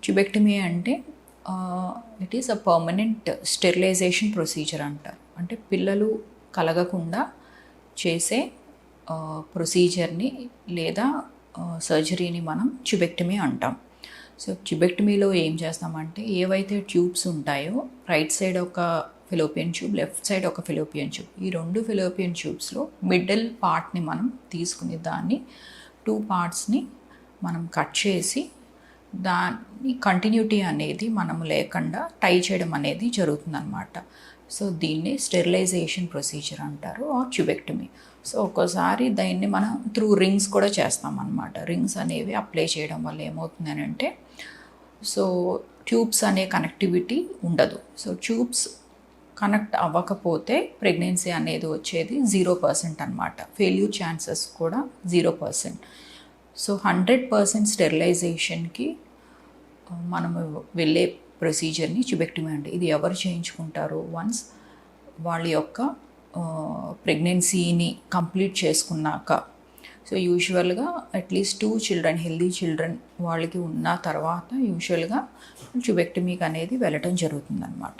Tubectomy అంటే it is a permanent sterilization procedure అంటారు. అంటే పిల్లలు కలగకుండా చేసే ప్రొసీజర్ని లేదా సర్జరీని మనం ట్యూబెక్టమీ అంటాం. సో ట్యూబెక్టమీలో ఏం చేస్తామంటే ఏవైతే ట్యూబ్స్ ఉంటాయో రైట్ సైడ్ ఒక ఫిలోపియన్ ట్యూబ్, లెఫ్ట్ సైడ్ ఒక ఫిలోపియన్ ట్యూబ్, ఈ రెండు ఫిలోపియన్ ట్యూబ్స్లో మిడిల్ పార్ట్ని మనం తీసుకుని దాన్ని 2 పార్ట్స్ని మనం కట్ చేసి దాని కంటిన్యూటీ అనేది మనం లేకుండా టై చేయడం అనేది జరుగుతుందన్నమాట. సో దీన్ని స్టెరిలైజేషన్ ప్రొసీజర్ అంటారు ఆర్ ట్యూబెక్టమీ. సో ఒక్కోసారి దాన్ని మనం త్రూ రింగ్స్ కూడా చేస్తామన్నమాట. రింగ్స్ అనేవి అప్లై చేయడం వల్ల ఏమవుతుందని అంటే సో ట్యూబ్స్ అనే కనెక్టివిటీ ఉండదు. సో ట్యూబ్స్ కనెక్ట్ అవ్వకపోతే ప్రెగ్నెన్సీ అనేది వచ్చేది 0% అనమాట. ఫెయిల్యూర్ ఛాన్సెస్ కూడా 0%. సో 100% స్టెరిలైజేషన్కి మనము వెళ్ళే ప్రొసీజర్ని ట్యూబెక్టమీ అంటే ఇది ఎవరు చేయించుకుంటారు? వన్స్ వాళ్ళ యొక్క ప్రెగ్నెన్సీని కంప్లీట్ చేసుకున్నాక. సో యూజువల్గా అట్లీస్ట్ 2 చిల్డ్రన్, హెల్దీ చిల్డ్రన్ వాళ్ళకి ఉన్న తర్వాత యూజువల్గా ట్యూబెక్టమీకి అనేది వెళ్ళటం జరుగుతుందన్నమాట.